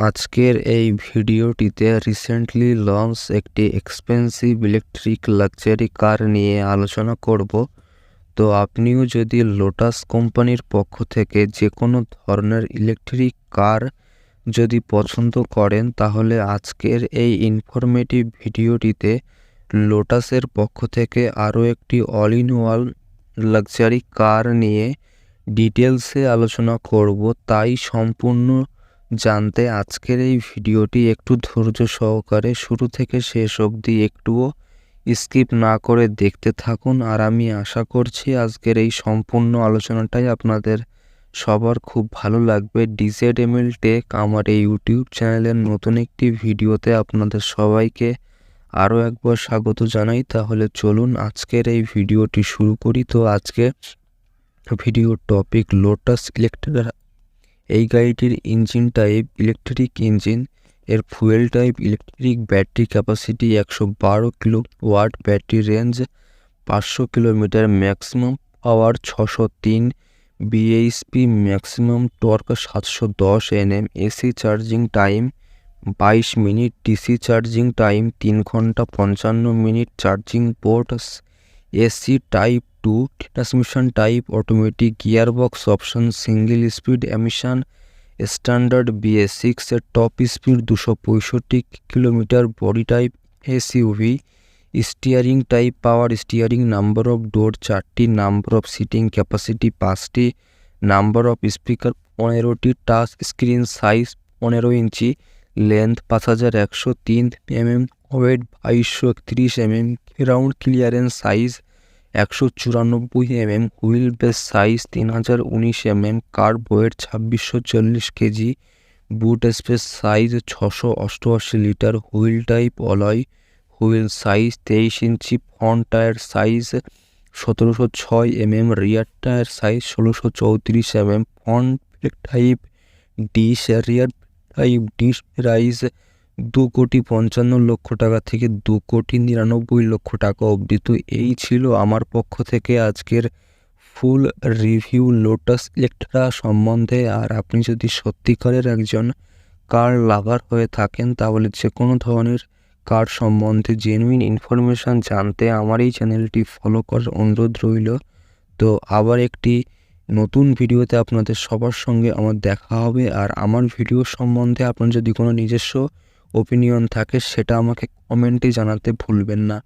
আজকের এই ভিডিওটিতে রিসেন্টলি লঞ্চ একটি এক্সপেন্সিভ ইলেকট্রিক লাক্সারি কার নিয়ে আলোচনা করব। তো আপনিও যদি লোটাস কোম্পানির পক্ষ থেকে যে কোনো ধরনের ইলেকট্রিক কার যদি পছন্দ করেন, তাহলে আজকের এই ইনফরমেটিভ ভিডিওটিতে লোটাসের পক্ষ থেকে আরও একটি all in one luxury car নিয়ে ডিটেলসে আলোচনা করব। তাই সম্পূর্ণ জানতে আজকের এই ভিডিওটি একটু ধৈর্য সহকারে শুরু থেকে শেষ অবধি একটুও স্কিপ না করে দেখতে থাকুন। আর আমি আশা করছি আজকের এই সম্পূর্ণ আলোচনাটাই আপনাদের সবার খুব ভালো লাগবে। DZML টেক আমার এই ইউটিউব চ্যানেলের নতুন একটি ভিডিওতে আপনাদের সবাইকে আরও একবার স্বাগত জানাই। তাহলে চলুন আজকের এই ভিডিওটি শুরু করি। তো আজকে ভিডিওর টপিক লোটাস ইলেকট্রা। এই গাড়িটির ইঞ্জিন টাইপ ইলেকট্রিক ইঞ্জিন, এর fuel type electric, battery capacity 112 kilowatt, battery range 500 kilometre, maximum power 603 bhp, maximum torque 710 Nm, AC charging time 22 minute, DC charging time 3 ঘন্টা 55 minute, charging port AC type 2, transmission type automatic, gearbox option single speed, emission standard BS6, এর top speed 265 kilometre, body type SUV, steering type power steering, number of ডোর 4টি, number of seating capacity 5টি, number of speaker 15টি, touch screen size 15 inch, length 5103 mm, weight 2231 mm, ground clearance size 194 mm, wheel base size 3019 mm, car weight 2640 kg, boot space size 688 litre, wheel type alloy, wheel size 23 inch, front tyre size 1706 mm, rear tyre size 1634 mm, front brake type disc, rear type disc, price 2,55,00,000 টাকা থেকে 2,99,00,000 টাকা অবধি। তো এই ছিল আমার পক্ষ থেকে আজকের ফুল রিভিউ লোটাস ইলেকট্রা সম্বন্ধে। আর আপনি যদি সত্যিকারের একজন কার লাভার হয়ে থাকেন, তাহলে যে কোনো ধরনের কার সম্বন্ধে জেনুইন ইনফরমেশান জানতে আমার এই চ্যানেলটি ফলো করার অনুরোধ রইল। তো আবার একটি নতুন ভিডিওতে আপনাদের সবার সঙ্গে আমার দেখা হবে। আর আমার ভিডিও সম্বন্ধে আপনার যদি কোনো নিজস্ব ওপিনিয়ন থাকে, সেটা আমাকে কমেন্টে জানাতে ভুলবেন না।